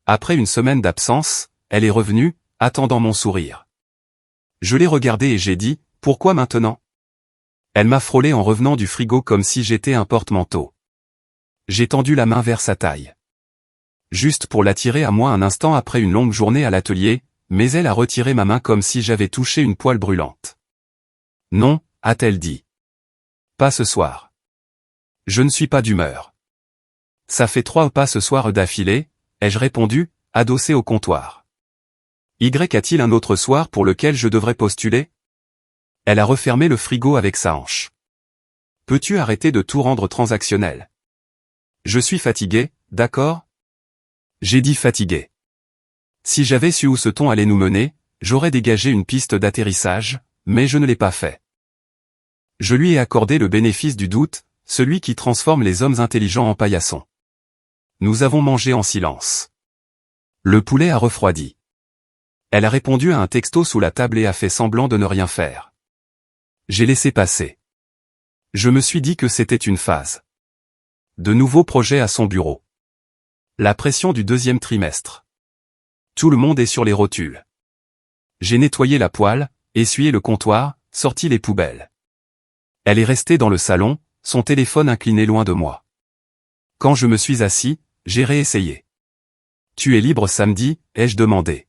Après une semaine d'absence, elle est revenue, attendant mon sourire. Je l'ai regardée et j'ai dit, « Pourquoi maintenant ?» Elle m'a frôlé en revenant du frigo comme si j'étais un porte-manteau. J'ai tendu la main vers sa taille. Juste pour l'attirer à moi un instant après une longue journée à l'atelier, mais elle a retiré ma main comme si j'avais touché une poêle brûlante. « Non », a-t-elle dit. « Pas ce soir. Je ne suis pas d'humeur. » « Ça fait 3 pas ce soir d'affilée, » ai-je répondu, adossé au comptoir. « Y a-t-il un autre soir pour lequel je devrais postuler ?» Elle a refermé le frigo avec sa hanche. « Peux-tu arrêter de tout rendre transactionnel ? Je suis fatigué, d'accord ? » J'ai dit fatigué. Si j'avais su où ce ton allait nous mener, j'aurais dégagé une piste d'atterrissage, mais je ne l'ai pas fait. Je lui ai accordé le bénéfice du doute, celui qui transforme les hommes intelligents en paillassons. Nous avons mangé en silence. Le poulet a refroidi. Elle a répondu à un texto sous la table et a fait semblant de ne rien faire. J'ai laissé passer. Je me suis dit que c'était une phase. De nouveaux projets à son bureau. La pression du 2e trimestre. Tout le monde est sur les rotules. J'ai nettoyé la poêle, essuyé le comptoir, sorti les poubelles. Elle est restée dans le salon, son téléphone incliné loin de moi. Quand je me suis assis, j'ai réessayé. « Tu es libre samedi ?» ai-je demandé.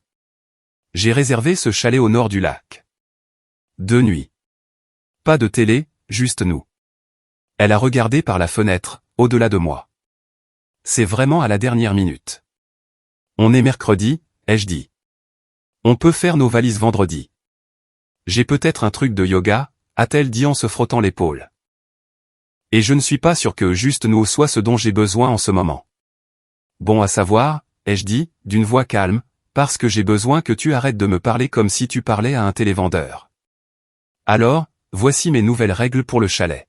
J'ai réservé ce chalet au nord du lac. 2 nuits. Pas de télé, juste nous. Elle a regardé par la fenêtre, au-delà de moi. C'est vraiment à la dernière minute. On est mercredi, ai-je dit. On peut faire nos valises vendredi. J'ai peut-être un truc de yoga, a-t-elle dit en se frottant l'épaule. Et je ne suis pas sûr que juste nous soit ce dont j'ai besoin en ce moment. Bon à savoir, ai-je dit, d'une voix calme, parce que j'ai besoin que tu arrêtes de me parler comme si tu parlais à un télévendeur. Alors, voici mes nouvelles règles pour le chalet.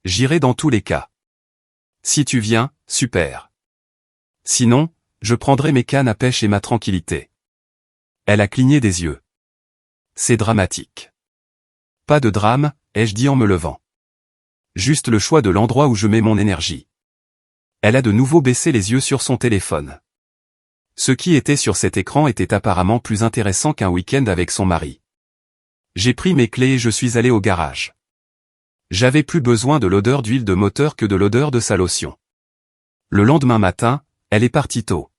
J'irai dans tous les cas. Si tu viens, super. Sinon, je prendrai mes cannes à pêche et ma tranquillité. Elle a cligné des yeux. C'est dramatique. Pas de drame, ai-je dit en me levant. Juste le choix de l'endroit où je mets mon énergie. Elle a de nouveau baissé les yeux sur son téléphone. Ce qui était sur cet écran était apparemment plus intéressant qu'un week-end avec son mari. J'ai pris mes clés et je suis allé au garage. J'avais plus besoin de l'odeur d'huile de moteur que de l'odeur de sa lotion. Le lendemain matin, elle est partie tôt.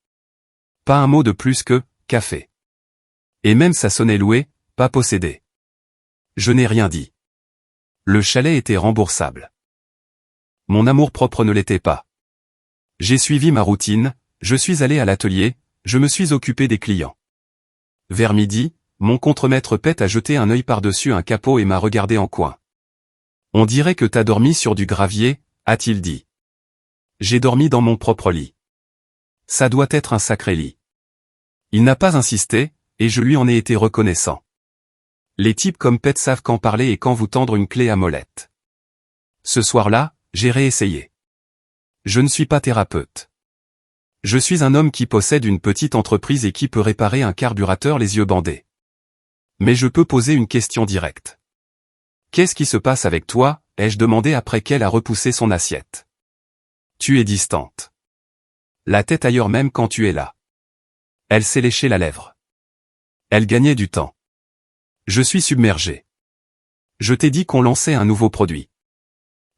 Pas un mot de plus que « café ». Et même ça sonnait loué, pas possédé. Je n'ai rien dit. Le chalet était remboursable. Mon amour-propre ne l'était pas. J'ai suivi ma routine, je suis allé à l'atelier, je me suis occupé des clients. Vers midi, mon contremaître Pet a jeté un œil par-dessus un capot et m'a regardé en coin. « On dirait que t'as dormi sur du gravier », a-t-il dit. J'ai dormi dans mon propre lit. Ça doit être un sacré lit. Il n'a pas insisté, et je lui en ai été reconnaissant. Les types comme Pet savent quand parler et quand vous tendre une clé à molette. Ce soir-là, j'ai réessayé. Je ne suis pas thérapeute. Je suis un homme qui possède une petite entreprise et qui peut réparer un carburateur les yeux bandés. Mais je peux poser une question directe. Qu'est-ce qui se passe avec toi, ai-je demandé après qu'elle a repoussé son assiette. Tu es distante. La tête ailleurs même quand tu es là. Elle s'est léché la lèvre. Elle gagnait du temps. Je suis submergé. Je t'ai dit qu'on lançait un nouveau produit.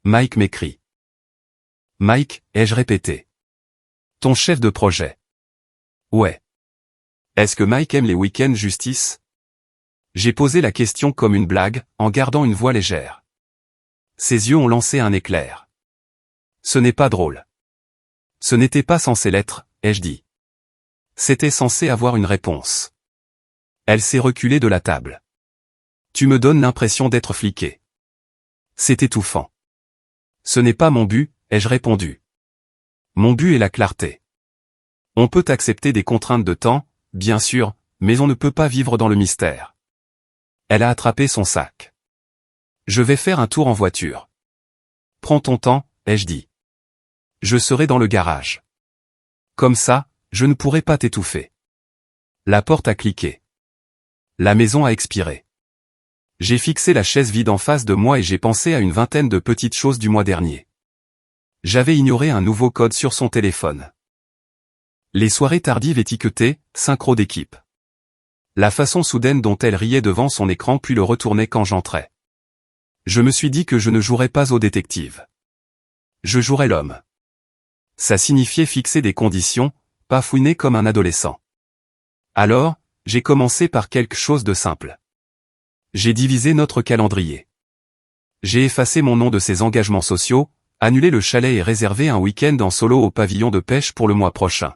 Mike m'écrit. Mike, ai-je répété. Ton chef de projet. Ouais. Est-ce que Mike aime les week-ends justice? J'ai posé la question comme une blague, en gardant une voix légère. Ses yeux ont lancé un éclair. Ce n'est pas drôle. Ce n'était pas censé l'être, ai-je dit. C'était censé avoir une réponse. Elle s'est reculée de la table. Tu me donnes l'impression d'être fliqué. C'est étouffant. Ce n'est pas mon but, ai-je répondu. Mon but est la clarté. On peut accepter des contraintes de temps, bien sûr, mais on ne peut pas vivre dans le mystère. Elle a attrapé son sac. Je vais faire un tour en voiture. Prends ton temps, ai-je dit. Je serai dans le garage. Comme ça, je ne pourrai pas t'étouffer. La porte a cliqué. La maison a expiré. J'ai fixé la chaise vide en face de moi et j'ai pensé à une vingtaine de petites choses du mois dernier. J'avais ignoré un nouveau code sur son téléphone. Les soirées tardives étiquetées, synchro d'équipe. La façon soudaine dont elle riait devant son écran puis le retournait quand j'entrais. Je me suis dit que je ne jouerais pas au détective. Je jouerais l'homme. Ça signifiait fixer des conditions, pas fouiner comme un adolescent. Alors, j'ai commencé par quelque chose de simple. J'ai divisé notre calendrier. J'ai effacé mon nom de ses engagements sociaux, annulé le chalet et réservé un week-end en solo au pavillon de pêche pour le mois prochain.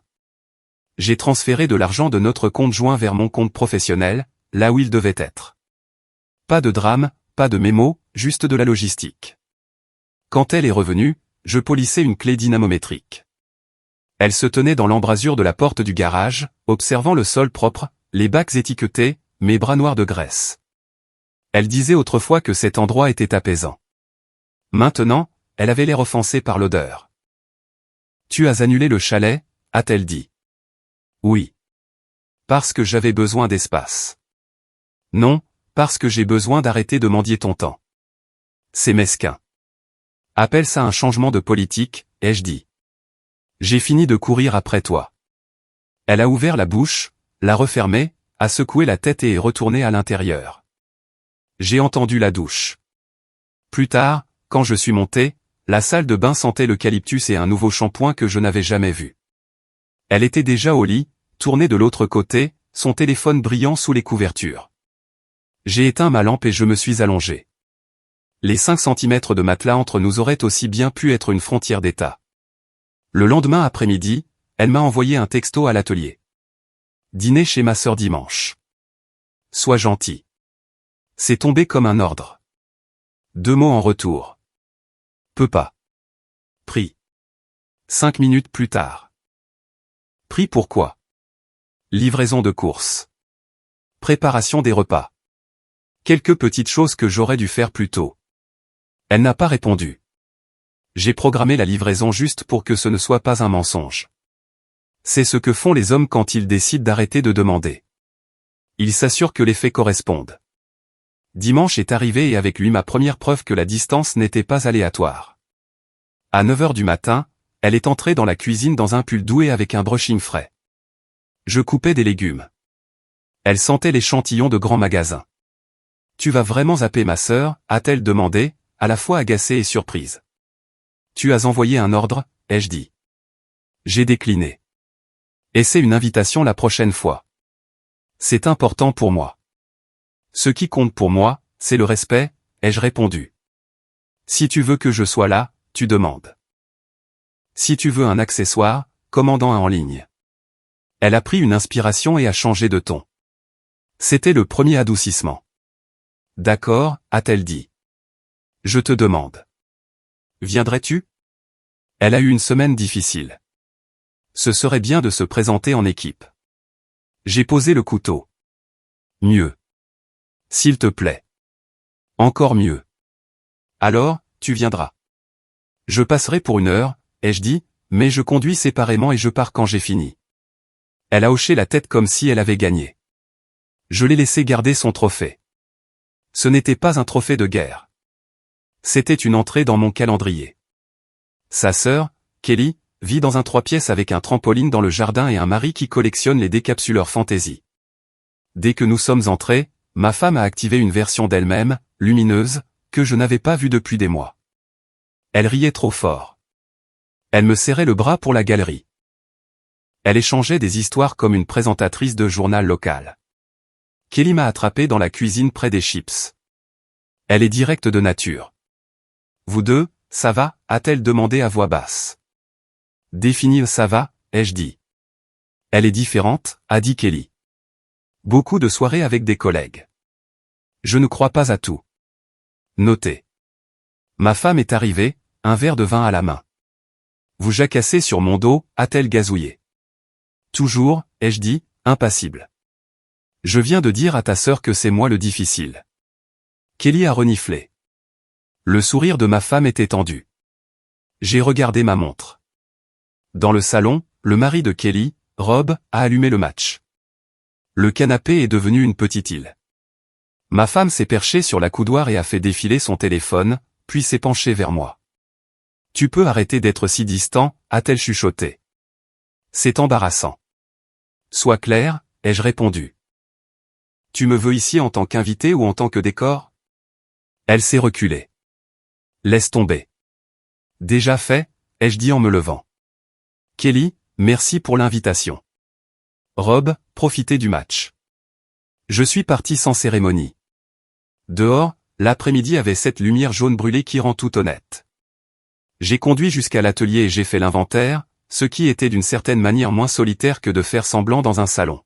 J'ai transféré de l'argent de notre compte joint vers mon compte professionnel, là où il devait être. Pas de drame, pas de mémo, juste de la logistique. Quand elle est revenue, je polissais une clé dynamométrique. Elle se tenait dans l'embrasure de la porte du garage, observant le sol propre, les bacs étiquetés, mes bras noirs de graisse. Elle disait autrefois que cet endroit était apaisant. Maintenant, elle avait l'air offensée par l'odeur. « Tu as annulé le chalet ?» a-t-elle dit. « Oui. Parce que j'avais besoin d'espace. »« Non, parce que j'ai besoin d'arrêter de mendier ton temps. »« C'est mesquin. »« Appelle ça un changement de politique, ai-je dit. »« J'ai fini de courir après toi. » Elle a ouvert la bouche, l'a refermée, a secoué la tête et est retournée à l'intérieur. J'ai entendu la douche. Plus tard, quand je suis monté, la salle de bain sentait l'eucalyptus et un nouveau shampoing que je n'avais jamais vu. Elle était déjà au lit, tournée de l'autre côté, son téléphone brillant sous les couvertures. J'ai éteint ma lampe et je me suis allongé. Les 5 centimètres de matelas entre nous auraient aussi bien pu être une frontière d'État. Le lendemain après-midi, elle m'a envoyé un texto à l'atelier. Dîner chez ma sœur dimanche. Sois gentil. C'est tombé comme un ordre. 2 mots en retour. Peux pas. Prie. 5 minutes plus tard. Prie pourquoi? Livraison de courses. Préparation des repas. Quelques petites choses que j'aurais dû faire plus tôt. Elle n'a pas répondu. J'ai programmé la livraison juste pour que ce ne soit pas un mensonge. C'est ce que font les hommes quand ils décident d'arrêter de demander. Ils s'assurent que les faits correspondent. Dimanche est arrivé et avec lui ma première preuve que la distance n'était pas aléatoire. À 9 heures du matin, elle est entrée dans la cuisine dans un pull doux et avec un brushing frais. Je coupais des légumes. Elle sentait l'échantillon de grands magasins. « Tu vas vraiment zapper ma sœur ?» a-t-elle demandé, à la fois agacée et surprise. « Tu as envoyé un ordre ?» ai-je dit. J'ai décliné. « Et c'est une invitation la prochaine fois. C'est important pour moi. » Ce qui compte pour moi, c'est le respect, ai-je répondu. Si tu veux que je sois là, tu demandes. Si tu veux un accessoire, commandant un en ligne. Elle a pris une inspiration et a changé de ton. C'était le premier adoucissement. D'accord, a-t-elle dit. Je te demande. Viendrais-tu? Elle a eu une semaine difficile. Ce serait bien de se présenter en équipe. J'ai posé le couteau. Mieux. S'il te plaît. Encore mieux. Alors, tu viendras. Je passerai pour 1 heure, ai-je dit, mais je conduis séparément et je pars quand j'ai fini. Elle a hoché la tête comme si elle avait gagné. Je l'ai laissé garder son trophée. Ce n'était pas un trophée de guerre. C'était une entrée dans mon calendrier. Sa sœur, Kelly, vit dans un 3 pièces avec un trampoline dans le jardin et un mari qui collectionne les décapsuleurs fantaisie. Dès que nous sommes entrés, ma femme a activé une version d'elle-même, lumineuse, que je n'avais pas vue depuis des mois. Elle riait trop fort. Elle me serrait le bras pour la galerie. Elle échangeait des histoires comme une présentatrice de journal local. Kelly m'a attrapé dans la cuisine près des chips. Elle est directe de nature. Vous deux, ça va, a-t-elle demandé à voix basse. Définir ça va, ai-je dit. Elle est différente, a dit Kelly. Beaucoup de soirées avec des collègues. Je ne crois pas à tout. Notez. Ma femme est arrivée, un verre de vin à la main. Vous jacassez sur mon dos, a-t-elle gazouillé. Toujours, ai-je dit, impassible. Je viens de dire à ta sœur que c'est moi le difficile. Kelly a reniflé. Le sourire de ma femme était tendu. J'ai regardé ma montre. Dans le salon, le mari de Kelly, Rob, a allumé le match. Le canapé est devenu une petite île. Ma femme s'est perchée sur la coudoir et a fait défiler son téléphone, puis s'est penchée vers moi. Tu peux arrêter d'être si distant, a-t-elle chuchoté. C'est embarrassant. Sois clair, ai-je répondu. Tu me veux ici en tant qu'invité ou en tant que décor? Elle s'est reculée. Laisse tomber. Déjà fait, ai-je dit en me levant. Kelly, merci pour l'invitation. Rob, profitez du match. Je suis parti sans cérémonie. Dehors, l'après-midi avait cette lumière jaune brûlée qui rend tout honnête. J'ai conduit jusqu'à l'atelier et j'ai fait l'inventaire, ce qui était d'une certaine manière moins solitaire que de faire semblant dans un salon.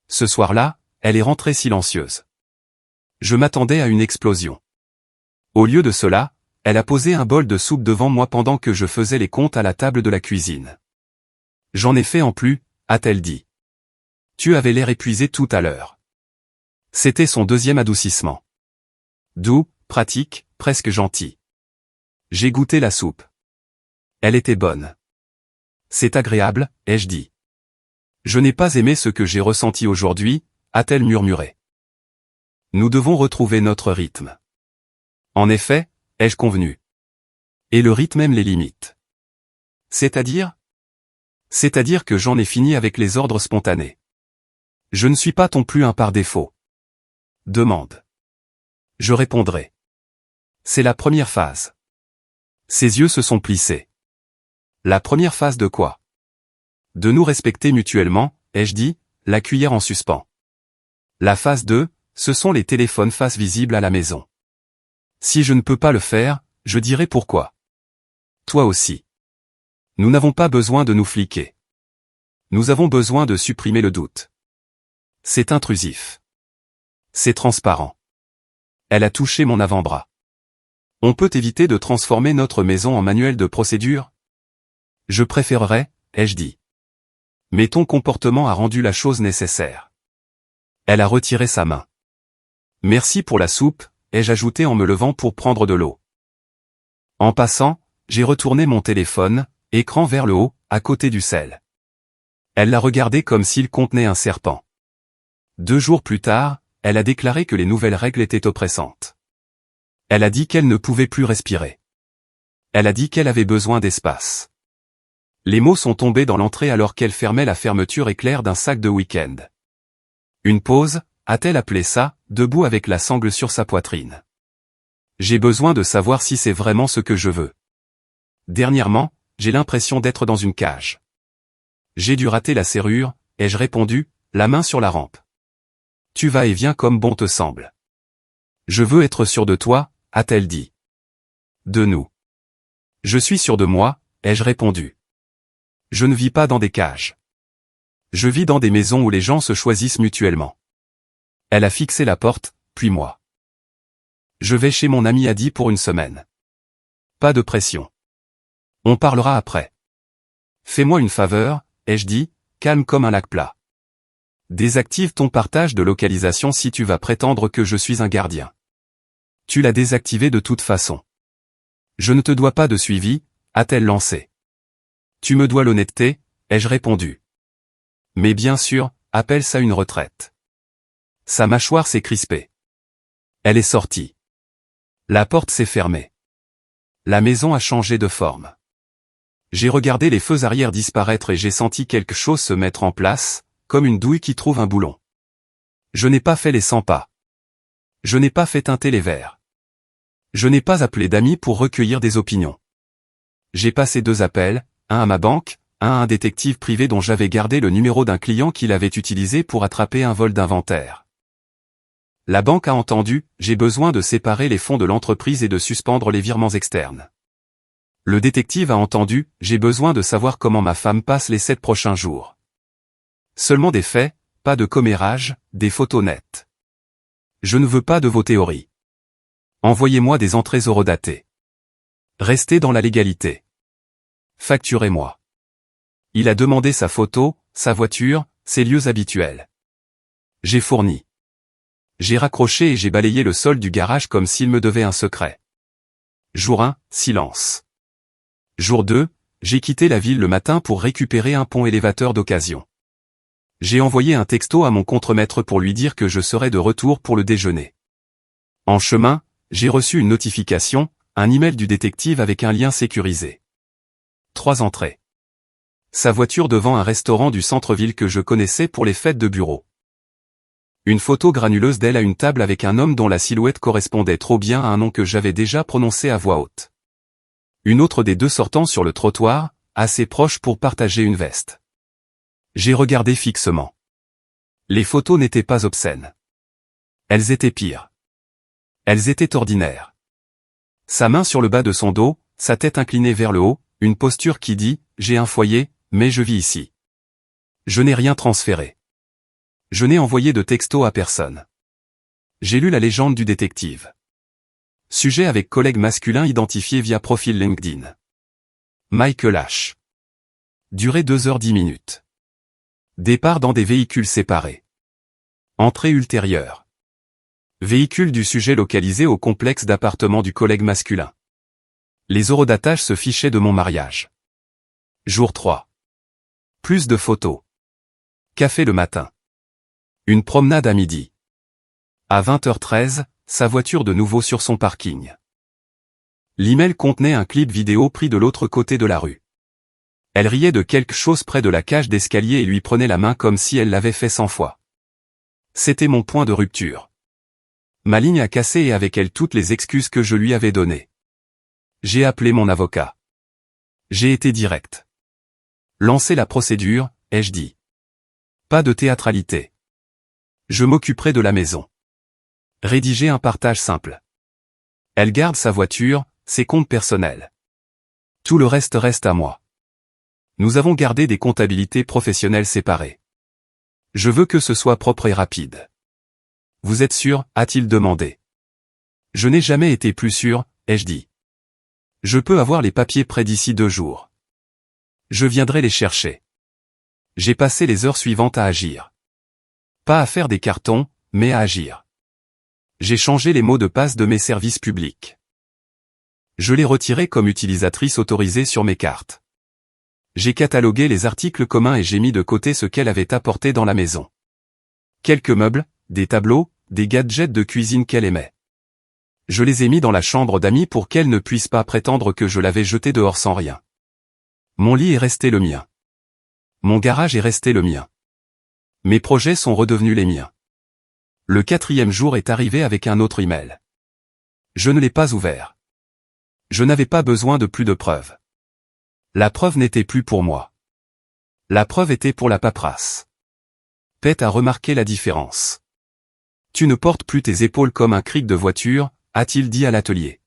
Ce soir-là, elle est rentrée silencieuse. Je m'attendais à une explosion. Au lieu de cela, elle a posé un bol de soupe devant moi pendant que je faisais les comptes à la table de la cuisine. J'en ai fait en plus, a-t-elle dit. Tu avais l'air épuisé tout à l'heure. C'était son deuxième adoucissement. Doux, pratique, presque gentil. J'ai goûté la soupe. Elle était bonne. C'est agréable, ai-je dit. Je n'ai pas aimé ce que j'ai ressenti aujourd'hui, a-t-elle murmuré. Nous devons retrouver notre rythme. En effet, ai-je convenu. Et le rythme aime les limites. C'est-à-dire? C'est-à-dire que j'en ai fini avec les ordres spontanés. Je ne suis pas ton plus un par défaut. Demande. Je répondrai. C'est la première phase. Ses yeux se sont plissés. La première phase de quoi? De nous respecter mutuellement, ai-je dit, la cuillère en suspens. La phase 2, ce sont les téléphones face visible à la maison. Si je ne peux pas le faire, je dirai pourquoi. Toi aussi. Nous n'avons pas besoin de nous fliquer. Nous avons besoin de supprimer le doute. C'est intrusif. C'est transparent. Elle a touché mon avant-bras. On peut éviter de transformer notre maison en manuel de procédure? Je préférerais, ai-je dit. Mais ton comportement a rendu la chose nécessaire. Elle a retiré sa main. Merci pour la soupe, ai-je ajouté en me levant pour prendre de l'eau. En passant, j'ai retourné mon téléphone, écran vers le haut, à côté du sel. Elle l'a regardé comme s'il contenait un serpent. 2 jours plus tard, elle a déclaré que les nouvelles règles étaient oppressantes. Elle a dit qu'elle ne pouvait plus respirer. Elle a dit qu'elle avait besoin d'espace. Les mots sont tombés dans l'entrée alors qu'elle fermait la fermeture éclair d'un sac de week-end. Une pause, a-t-elle appelé ça, debout avec la sangle sur sa poitrine. J'ai besoin de savoir si c'est vraiment ce que je veux. Dernièrement, j'ai l'impression d'être dans une cage. J'ai dû rater la serrure, ai-je répondu, la main sur la rampe. Tu vas et viens comme bon te semble. Je veux être sûr de toi, a-t-elle dit. De nous. Je suis sûr de moi, ai-je répondu. Je ne vis pas dans des cages. Je vis dans des maisons où les gens se choisissent mutuellement. Elle a fixé la porte, puis moi. Je vais chez mon ami Adi pour une semaine. Pas de pression. On parlera après. Fais-moi une faveur, ai-je dit, calme comme un lac plat. Désactive ton partage de localisation si tu vas prétendre que je suis un gardien. Tu l'as désactivé de toute façon. Je ne te dois pas de suivi, a-t-elle lancé. Tu me dois l'honnêteté, ai-je répondu. Mais bien sûr, appelle ça une retraite. Sa mâchoire s'est crispée. Elle est sortie. La porte s'est fermée. La maison a changé de forme. J'ai regardé les feux arrière disparaître et j'ai senti quelque chose se mettre en place, comme une douille qui trouve un boulon. Je n'ai pas fait les 100 pas. Je n'ai pas fait teinter les verres. Je n'ai pas appelé d'amis pour recueillir des opinions. J'ai passé 2 appels, un à ma banque, un à un détective privé dont j'avais gardé le numéro d'un client qui l'avait utilisé pour attraper un vol d'inventaire. La banque a entendu, j'ai besoin de séparer les fonds de l'entreprise et de suspendre les virements externes. Le détective a entendu, j'ai besoin de savoir comment ma femme passe les 7 prochains jours. Seulement des faits, pas de commérage, des photos nettes. Je ne veux pas de vos théories. Envoyez-moi des entrées horodatées. Restez dans la légalité. Facturez-moi. Il a demandé sa photo, sa voiture, ses lieux habituels. J'ai fourni. J'ai raccroché et j'ai balayé le sol du garage comme s'il me devait un secret. Jour 1, silence. Jour 2, j'ai quitté la ville le matin pour récupérer un pont élévateur d'occasion. J'ai envoyé un texto à mon contremaître pour lui dire que je serais de retour pour le déjeuner. En chemin, j'ai reçu une notification, un email du détective avec un lien sécurisé. 3 entrées. Sa voiture devant un restaurant du centre-ville que je connaissais pour les fêtes de bureau. Une photo granuleuse d'elle à une table avec un homme dont la silhouette correspondait trop bien à un nom que j'avais déjà prononcé à voix haute. Une autre des deux sortant sur le trottoir, assez proche pour partager une veste. J'ai regardé fixement. Les photos n'étaient pas obscènes. Elles étaient pires. Elles étaient ordinaires. Sa main sur le bas de son dos, sa tête inclinée vers le haut, une posture qui dit « J'ai un foyer, mais je vis ici. Je n'ai rien transféré. Je n'ai envoyé de texto à personne. J'ai lu la légende du détective. Sujet avec collègue masculin identifié via profil LinkedIn. Michael H. Durée 2h10. Départ dans des véhicules séparés. Entrée ultérieure. Véhicule du sujet localisé au complexe d'appartements du collègue masculin. Les horodatage se fichaient de mon mariage. Jour 3. Plus de photos. Café le matin. Une promenade à midi. À 20h13, sa voiture de nouveau sur son parking. L'email contenait un clip vidéo pris de l'autre côté de la rue. Elle riait de quelque chose près de la cage d'escalier et lui prenait la main comme si elle l'avait fait 100 fois. C'était mon point de rupture. Ma ligne a cassé et avec elle toutes les excuses que je lui avais données. J'ai appelé mon avocat. J'ai été direct. Lancer la procédure, ai-je dit. Pas de théâtralité. Je m'occuperai de la maison. Rédiger un partage simple. Elle garde sa voiture, ses comptes personnels. Tout le reste reste à moi. Nous avons gardé des comptabilités professionnelles séparées. Je veux que ce soit propre et rapide. Vous êtes sûr, a-t-il demandé. Je n'ai jamais été plus sûr, ai-je dit. Je peux avoir les papiers prêts d'ici 2 jours. Je viendrai les chercher. J'ai passé les heures suivantes à agir. Pas à faire des cartons, mais à agir. J'ai changé les mots de passe de mes services publics. Je les retiré comme utilisatrice autorisée sur mes cartes. J'ai catalogué les articles communs et j'ai mis de côté ce qu'elle avait apporté dans la maison. Quelques meubles, des tableaux, des gadgets de cuisine qu'elle aimait. Je les ai mis dans la chambre d'amis pour qu'elle ne puisse pas prétendre que je l'avais jeté dehors sans rien. Mon lit est resté le mien. Mon garage est resté le mien. Mes projets sont redevenus les miens. Le 4e jour est arrivé avec un autre email. Je ne l'ai pas ouvert. Je n'avais pas besoin de plus de preuves. La preuve n'était plus pour moi. La preuve était pour la paperasse. Pete a remarqué la différence. Tu ne portes plus tes épaules comme un cric de voiture, a-t-il dit à l'atelier.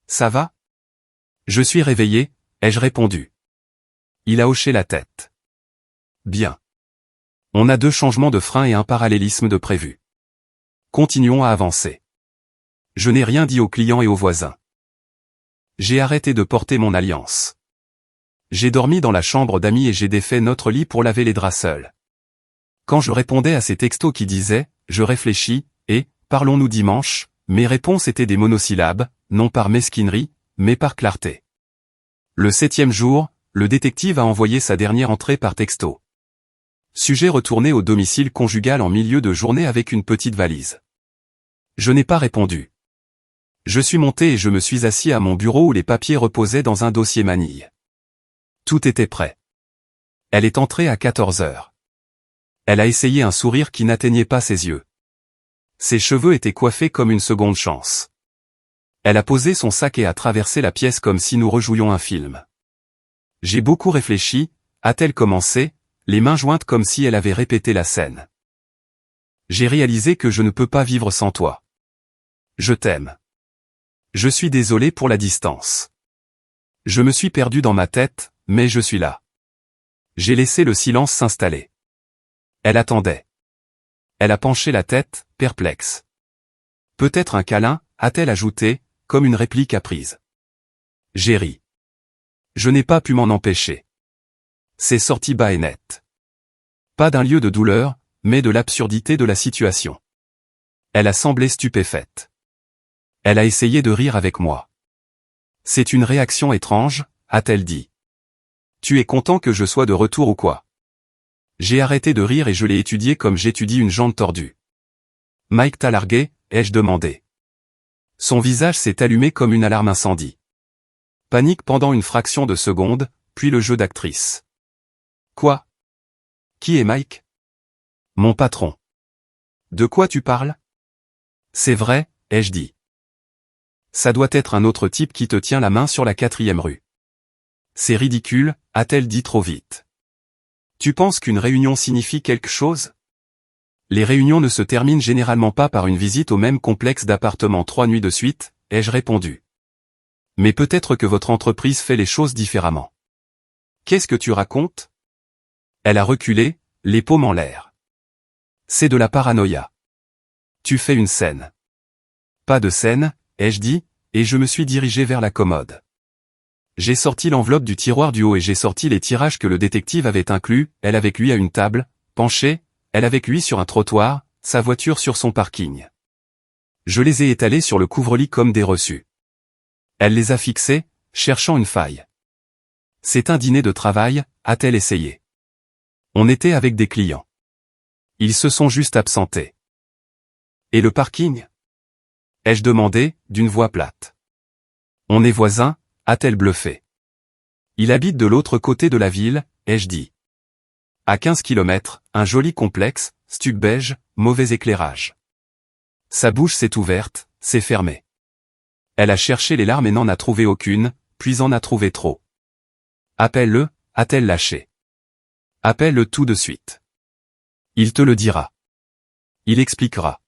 Ça va? Je suis réveillé, ai-je répondu. Il a hoché la tête. Bien. On a 2 changements de frein et un parallélisme de prévu. Continuons à avancer. Je n'ai rien dit aux clients et aux voisins. J'ai arrêté de porter mon alliance. J'ai dormi dans la chambre d'amis et j'ai défait notre lit pour laver les draps seuls. Quand je répondais à ces textos qui disaient « Je réfléchis » et « Parlons-nous dimanche », mes réponses étaient des monosyllabes, non par mesquinerie, mais par clarté. Le 7e jour, le détective a envoyé sa dernière entrée par texto. Sujet retourné au domicile conjugal en milieu de journée avec une petite valise. Je n'ai pas répondu. Je suis monté et je me suis assis à mon bureau où les papiers reposaient dans un dossier manille. Tout était prêt. Elle est entrée à 14h. Elle a essayé un sourire qui n'atteignait pas ses yeux. Ses cheveux étaient coiffés comme une seconde chance. Elle a posé son sac et a traversé la pièce comme si nous rejouions un film. J'ai beaucoup réfléchi, a-t-elle commencé, les mains jointes comme si elle avait répété la scène. J'ai réalisé que je ne peux pas vivre sans toi. Je t'aime. Je suis désolé pour la distance. Je me suis perdu dans ma tête, mais je suis là. J'ai laissé le silence s'installer. Elle attendait. Elle a penché la tête, perplexe. Peut-être un câlin, a-t-elle ajouté, comme une réplique apprise. J'ai ri. Je n'ai pas pu m'en empêcher. C'est sorti bas et net. Pas d'un lieu de douleur, mais de l'absurdité de la situation. Elle a semblé stupéfaite. Elle a essayé de rire avec moi. C'est une réaction étrange, a-t-elle dit. Tu es content que je sois de retour ou quoi? J'ai arrêté de rire et je l'ai étudié comme j'étudie une jambe tordue. Mike t'a largué, ai-je demandé. Son visage s'est allumé comme une alarme incendie. Panique pendant une fraction de seconde, puis le jeu d'actrice. Quoi? Qui est Mike? Mon patron. De quoi tu parles? C'est vrai, ai-je dit. Ça doit être un autre type qui te tient la main sur la 4e rue. C'est ridicule, a-t-elle dit trop vite. Tu penses qu'une réunion signifie quelque chose? Les réunions ne se terminent généralement pas par une visite au même complexe d'appartements 3 nuits de suite, ai-je répondu. Mais peut-être que votre entreprise fait les choses différemment. Qu'est-ce que tu racontes? Elle a reculé, les paumes en l'air. C'est de la paranoïa. Tu fais une scène. Pas de scène, ai-je dit, et je me suis dirigé vers la commode. J'ai sorti l'enveloppe du tiroir du haut et j'ai sorti les tirages que le détective avait inclus, elle avec lui à une table, penchée, elle avec lui sur un trottoir, sa voiture sur son parking. Je les ai étalés sur le couvre-lit comme des reçus. Elle les a fixés, cherchant une faille. C'est un dîner de travail, a-t-elle essayé. On était avec des clients. Ils se sont juste absentés. Et le parking? Ai-je demandé, d'une voix plate. On est voisins, a-t-elle bluffé. Il habite de l'autre côté de la ville, ai-je dit. À 15 kilomètres, un joli complexe, stuc beige, mauvais éclairage. Sa bouche s'est ouverte, s'est fermée. Elle a cherché les larmes et n'en a trouvé aucune, puis en a trouvé trop. Appelle-le, a-t-elle lâché. Appelle-le tout de suite. Il te le dira. Il expliquera.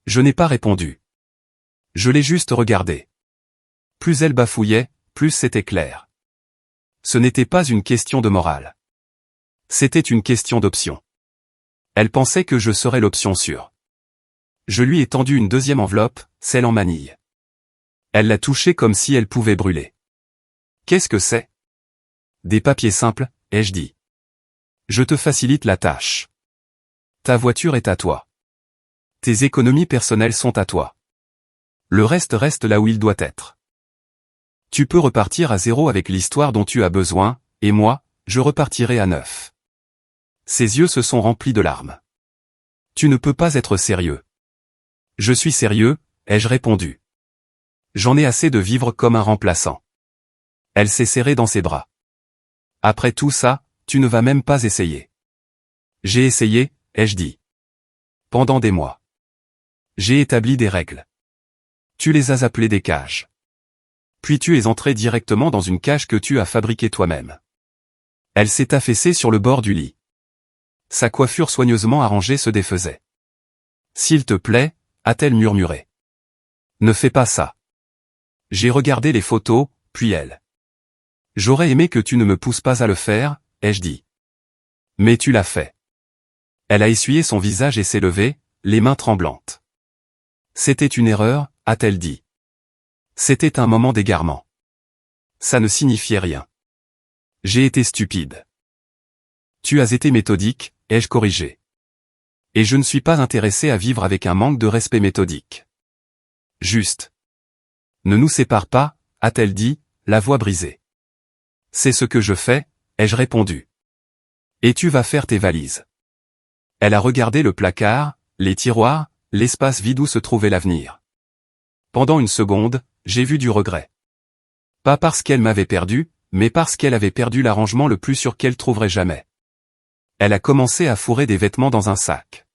Je n'ai pas répondu. Je l'ai juste regardé. Plus elle bafouillait, plus c'était clair. Ce n'était pas une question de morale. C'était une question d'option. Elle pensait que je serais l'option sûre. Je lui ai tendu une deuxième enveloppe, celle en manille. Elle l'a touchée comme si elle pouvait brûler. Qu'est-ce que c'est? Des papiers simples, ai-je dit. Je te facilite la tâche. Ta voiture est à toi. Tes économies personnelles sont à toi. Le reste reste là où il doit être. Tu peux repartir à zéro avec l'histoire dont tu as besoin, et moi, je repartirai à 9. Ses yeux se sont remplis de larmes. Tu ne peux pas être sérieux. Je suis sérieux, ai-je répondu. J'en ai assez de vivre comme un remplaçant. Elle s'est serrée dans ses bras. Après tout ça, tu ne vas même pas essayer. J'ai essayé, ai-je dit. Pendant des mois. J'ai établi des règles. Tu les as appelées des cages. Puis tu es entré directement dans une cage que tu as fabriquée toi-même. Elle s'est affaissée sur le bord du lit. Sa coiffure soigneusement arrangée se défaisait. S'il te plaît, a-t-elle murmuré. Ne fais pas ça. J'ai regardé les photos, puis elle. J'aurais aimé que tu ne me pousses pas à le faire, ai-je dit. Mais tu l'as fait. Elle a essuyé son visage et s'est levée, les mains tremblantes. C'était une erreur, a-t-elle dit. C'était un moment d'égarement. Ça ne signifiait rien. J'ai été stupide. Tu as été méthodique, ai-je corrigé. Et je ne suis pas intéressé à vivre avec un manque de respect méthodique. Juste. Ne nous sépare pas, a-t-elle dit, la voix brisée. C'est ce que je fais, ai-je répondu. Et tu vas faire tes valises. Elle a regardé le placard, les tiroirs, l'espace vide où se trouvait l'avenir. Pendant une seconde, j'ai vu du regret. Pas parce qu'elle m'avait perdu, mais parce qu'elle avait perdu l'arrangement le plus sûr qu'elle trouverait jamais. Elle a commencé à fourrer des vêtements dans un sac.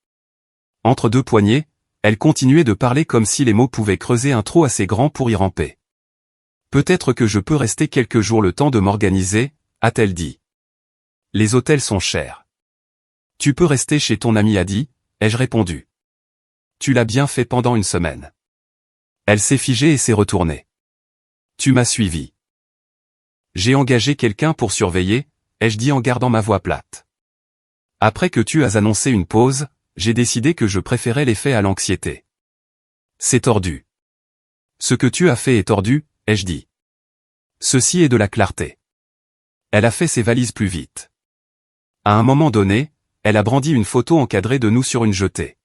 Entre deux poignées, elle continuait de parler comme si les mots pouvaient creuser un trou assez grand pour y ramper. Peut-être que je peux rester quelques jours le temps de m'organiser, a-t-elle dit. Les hôtels sont chers. Tu peux rester chez ton ami Adi, ai-je répondu. Tu l'as bien fait pendant une semaine. Elle s'est figée et s'est retournée. Tu m'as suivi. J'ai engagé quelqu'un pour surveiller, ai-je dit en gardant ma voix plate. Après que tu as annoncé une pause, j'ai décidé que je préférais les faits à l'anxiété. C'est tordu. Ce que tu as fait est tordu, ai-je dit. Ceci est de la clarté. Elle a fait ses valises plus vite. À un moment donné, elle a brandi une photo encadrée de nous sur une jetée.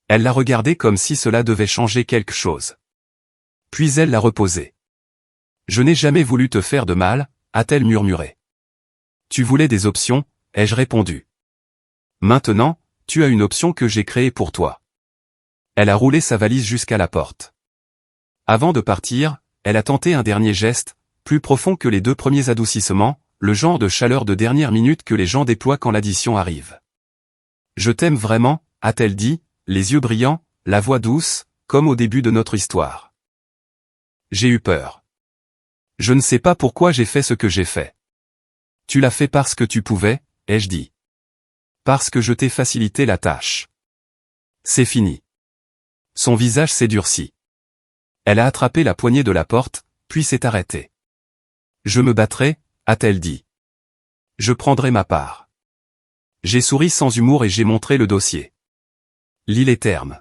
Elle l'a regardée comme si cela devait changer quelque chose. Puis elle l'a reposée. Je n'ai jamais voulu te faire de mal, a-t-elle murmuré. Tu voulais des options, ai-je répondu. Maintenant, tu as une option que j'ai créée pour toi. Elle a roulé sa valise jusqu'à la porte. Avant de partir, elle a tenté un dernier geste, plus profond que les deux premiers adoucissements, le genre de chaleur de dernière minute que les gens déploient quand l'addition arrive. Je t'aime vraiment, a-t-elle dit, les yeux brillants, la voix douce, comme au début de notre histoire. J'ai eu peur. Je ne sais pas pourquoi j'ai fait ce que j'ai fait. Tu l'as fait parce que tu pouvais, ai-je dit. Parce que je t'ai facilité la tâche. C'est fini. Son visage s'est durci. Elle a attrapé la poignée de la porte, puis s'est arrêtée. Je me battrai, a-t-elle dit. Je prendrai ma part. J'ai souri sans humour et j'ai montré le dossier. Lis les termes.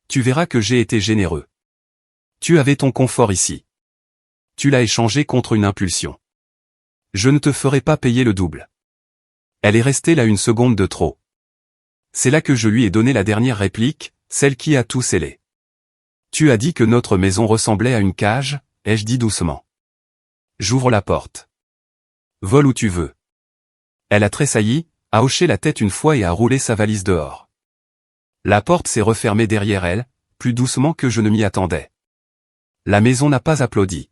Tu verras que j'ai été généreux. Tu avais ton confort ici. Tu l'as échangé contre une impulsion. Je ne te ferai pas payer le double. Elle est restée là une seconde de trop. C'est là que je lui ai donné la dernière réplique, celle qui a tout scellé. Tu as dit que notre maison ressemblait à une cage, ai-je dit doucement. J'ouvre la porte. Vole où tu veux. Elle a tressailli, a hoché la tête une fois et a roulé sa valise dehors. La porte s'est refermée derrière elle, plus doucement que je ne m'y attendais. La maison n'a pas applaudi.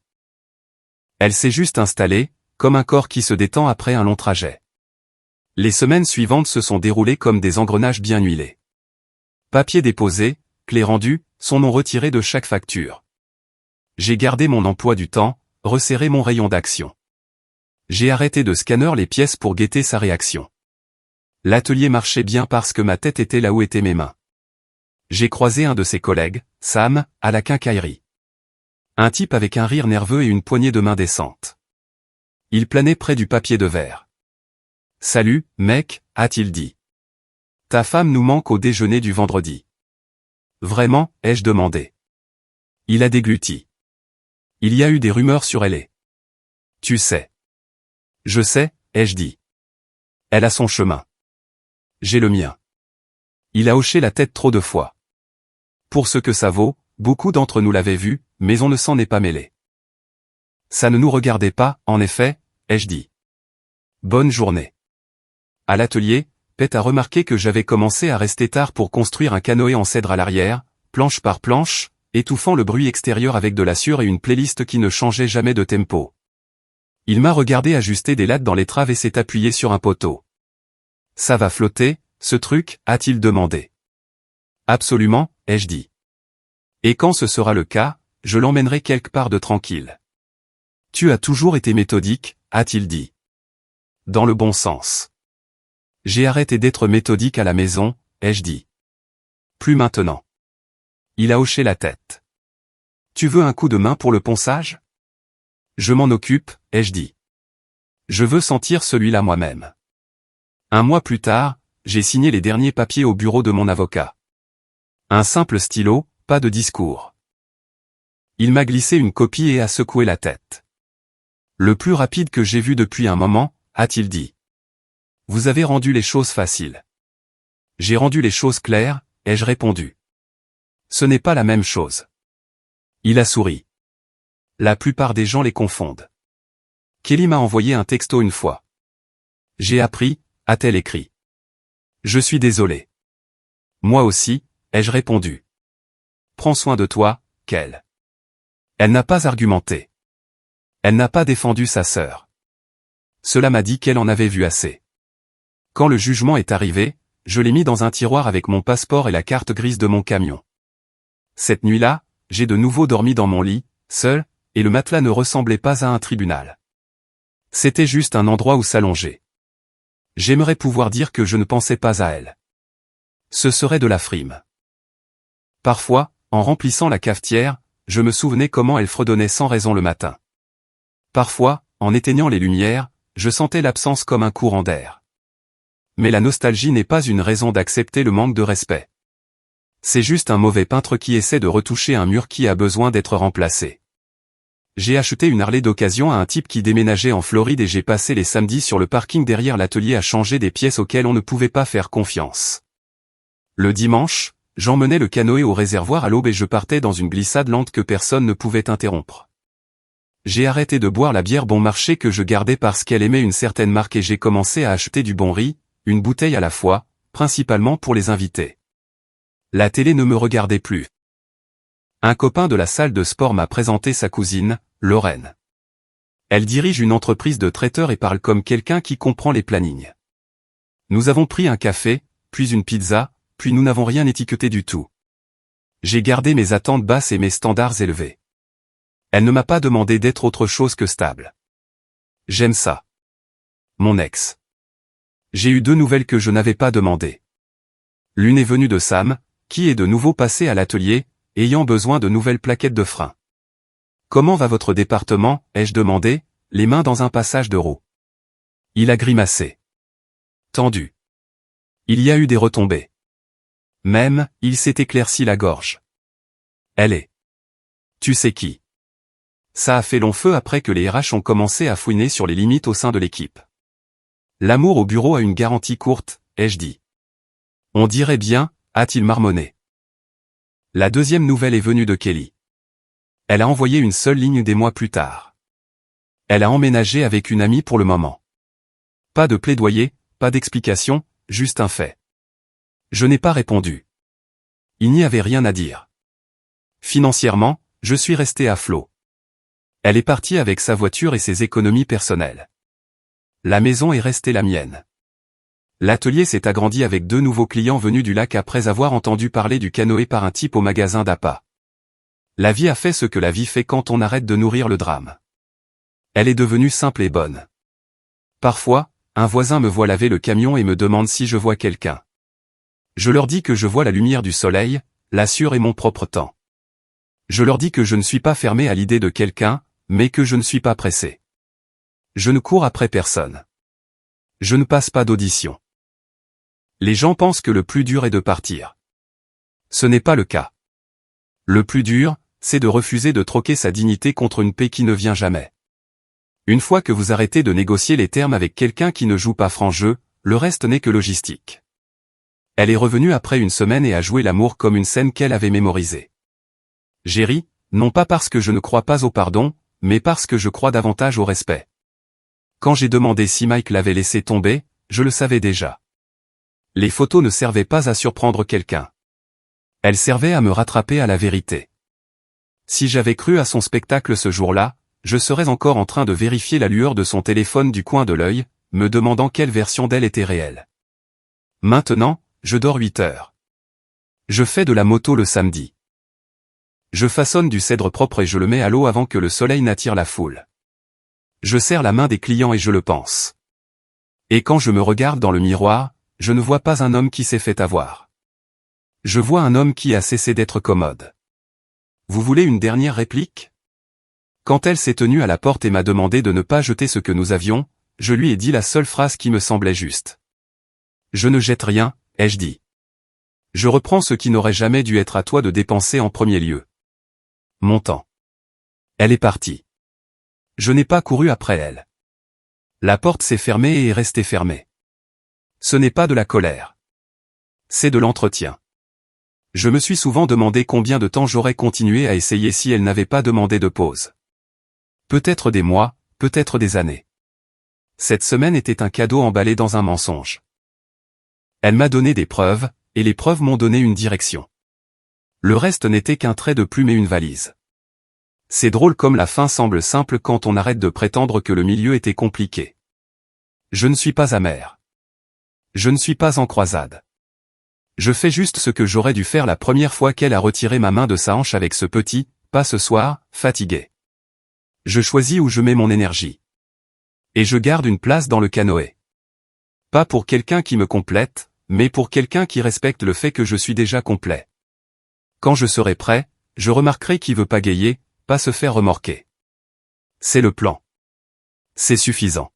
Elle s'est juste installée, comme un corps qui se détend après un long trajet. Les semaines suivantes se sont déroulées comme des engrenages bien huilés. Papier déposé, clé rendue, son nom retiré de chaque facture. J'ai gardé mon emploi du temps, resserré mon rayon d'action. J'ai arrêté de scanner les pièces pour guetter sa réaction. L'atelier marchait bien parce que ma tête était là où étaient mes mains. J'ai croisé un de ses collègues, Sam, à la quincaillerie. Un type avec un rire nerveux et une poignée de main décente. Il planait près du papier de verre. « Salut, mec », a-t-il dit. « Ta femme nous manque au déjeuner du vendredi. »« Vraiment ?» ai-je demandé. Il a dégluti. « Il y a eu des rumeurs sur elle et... »« Tu sais. »« Je sais », ai-je dit. « Elle a son chemin. J'ai le mien. » Il a hoché la tête trop de fois. Pour ce que ça vaut, beaucoup d'entre nous l'avaient vu, mais on ne s'en est pas mêlé. Ça ne nous regardait pas, en effet, ai-je dit. Bonne journée. À l'atelier, Pete a remarqué que j'avais commencé à rester tard pour construire un canoë en cèdre à l'arrière, planche par planche, étouffant le bruit extérieur avec de la sueur et une playlist qui ne changeait jamais de tempo. Il m'a regardé ajuster des lattes dans l'étrave et s'est appuyé sur un poteau. Ça va flotter, ce truc, a-t-il demandé. Absolument, ai-je dit. Et quand ce sera le cas, je l'emmènerai quelque part de tranquille. Tu as toujours été méthodique, a-t-il dit. Dans le bon sens. J'ai arrêté d'être méthodique à la maison, ai-je dit. Plus maintenant. Il a hoché la tête. Tu veux un coup de main pour le ponçage? Je m'en occupe, ai-je dit. Je veux sentir celui-là moi-même. Un mois plus tard, j'ai signé les derniers papiers au bureau de mon avocat. Un simple stylo, pas de discours. Il m'a glissé une copie et a secoué la tête. Le plus rapide que j'ai vu depuis un moment, a-t-il dit. Vous avez rendu les choses faciles. J'ai rendu les choses claires, ai-je répondu. Ce n'est pas la même chose. Il a souri. La plupart des gens les confondent. Kelly m'a envoyé un texto une fois. J'ai appris, a-t-elle écrit. Je suis désolé. Moi aussi, ai-je répondu. Prends soin de toi, Kel. Elle n'a pas argumenté. Elle n'a pas défendu sa sœur. Cela m'a dit qu'elle en avait vu assez. Quand le jugement est arrivé, je l'ai mis dans un tiroir avec mon passeport et la carte grise de mon camion. Cette nuit-là, j'ai de nouveau dormi dans mon lit, seul, et le matelas ne ressemblait pas à un tribunal. C'était juste un endroit où s'allonger. J'aimerais pouvoir dire que je ne pensais pas à elle. Ce serait de la frime. Parfois, en remplissant la cafetière, je me souvenais comment elle fredonnait sans raison le matin. Parfois, en éteignant les lumières, je sentais l'absence comme un courant d'air. Mais la nostalgie n'est pas une raison d'accepter le manque de respect. C'est juste un mauvais peintre qui essaie de retoucher un mur qui a besoin d'être remplacé. J'ai acheté une Harley d'occasion à un type qui déménageait en Floride et j'ai passé les samedis sur le parking derrière l'atelier à changer des pièces auxquelles on ne pouvait pas faire confiance. Le dimanche, j'emmenais le canoë au réservoir à l'aube et je partais dans une glissade lente que personne ne pouvait interrompre. J'ai arrêté de boire la bière bon marché que je gardais parce qu'elle aimait une certaine marque et j'ai commencé à acheter du bon riz, une bouteille à la fois, principalement pour les invités. La télé ne me regardait plus. Un copain de la salle de sport m'a présenté sa cousine, Lorraine. Elle dirige une entreprise de traiteur et parle comme quelqu'un qui comprend les plannings. Nous avons pris un café, puis une pizza, puis nous n'avons rien étiqueté du tout. J'ai gardé mes attentes basses et mes standards élevés. Elle ne m'a pas demandé d'être autre chose que stable. J'aime ça. Mon ex. J'ai eu 2 nouvelles que je n'avais pas demandées. L'une est venue de Sam, qui est de nouveau passé à l'atelier, ayant besoin de nouvelles plaquettes de frein. Comment va votre département, ai-je demandé, les mains dans un passage de roue. Il a grimacé. Tendu. Il y a eu des retombées. Même, il s'est éclairci la gorge. Elle est. Tu sais qui. Ça a fait long feu après que les RH ont commencé à fouiner sur les limites au sein de l'équipe. L'amour au bureau a une garantie courte, ai-je dit. On dirait bien, a-t-il marmonné. La deuxième nouvelle est venue de Kelly. Elle a envoyé une seule ligne des mois plus tard. Elle a emménagé avec une amie pour le moment. Pas de plaidoyer, pas d'explication, juste un fait. Je n'ai pas répondu. Il n'y avait rien à dire. Financièrement, je suis resté à flot. Elle est partie avec sa voiture et ses économies personnelles. La maison est restée la mienne. L'atelier s'est agrandi avec 2 nouveaux clients venus du lac après avoir entendu parler du canoë par un type au magasin d'appât. La vie a fait ce que la vie fait quand on arrête de nourrir le drame. Elle est devenue simple et bonne. Parfois, un voisin me voit laver le camion et me demande si je vois quelqu'un. Je leur dis que je vois la lumière du soleil, l'assure et mon propre temps. Je leur dis que je ne suis pas fermé à l'idée de quelqu'un, mais que je ne suis pas pressé. Je ne cours après personne. Je ne passe pas d'audition. Les gens pensent que le plus dur est de partir. Ce n'est pas le cas. Le plus dur, c'est de refuser de troquer sa dignité contre une paix qui ne vient jamais. Une fois que vous arrêtez de négocier les termes avec quelqu'un qui ne joue pas franc jeu, le reste n'est que logistique. Elle est revenue après une semaine et a joué l'amour comme une scène qu'elle avait mémorisée. J'ai ri, non pas parce que je ne crois pas au pardon, mais parce que je crois davantage au respect. Quand j'ai demandé si Mike l'avait laissé tomber, je le savais déjà. Les photos ne servaient pas à surprendre quelqu'un. Elles servaient à me rattraper à la vérité. Si j'avais cru à son spectacle ce jour-là, je serais encore en train de vérifier la lueur de son téléphone du coin de l'œil, me demandant quelle version d'elle était réelle. Maintenant, je dors 8 heures. Je fais de la moto le samedi. Je façonne du cèdre propre et je le mets à l'eau avant que le soleil n'attire la foule. Je serre la main des clients et je le pense. Et quand je me regarde dans le miroir, je ne vois pas un homme qui s'est fait avoir. Je vois un homme qui a cessé d'être commode. Vous voulez une dernière réplique? Quand elle s'est tenue à la porte et m'a demandé de ne pas jeter ce que nous avions, je lui ai dit la seule phrase qui me semblait juste. Je ne jette rien, ai-je dit. Je reprends ce qui n'aurait jamais dû être à toi de dépenser en premier lieu. Mon temps. Elle est partie. Je n'ai pas couru après elle. La porte s'est fermée et est restée fermée. Ce n'est pas de la colère. C'est de l'entretien. Je me suis souvent demandé combien de temps j'aurais continué à essayer si elle n'avait pas demandé de pause. Peut-être des mois, peut-être des années. Cette semaine était un cadeau emballé dans un mensonge. Elle m'a donné des preuves, et les preuves m'ont donné une direction. Le reste n'était qu'un trait de plume et une valise. C'est drôle comme la fin semble simple quand on arrête de prétendre que le milieu était compliqué. Je ne suis pas amer. Je ne suis pas en croisade. Je fais juste ce que j'aurais dû faire la première fois qu'elle a retiré ma main de sa hanche avec ce petit « pas ce soir », fatigué. Je choisis où je mets mon énergie. Et je garde une place dans le canoë. Pas pour quelqu'un qui me complète, mais pour quelqu'un qui respecte le fait que je suis déjà complet. Quand je serai prêt, je remarquerai qui veut pagayer, pas se faire remorquer. C'est le plan. C'est suffisant.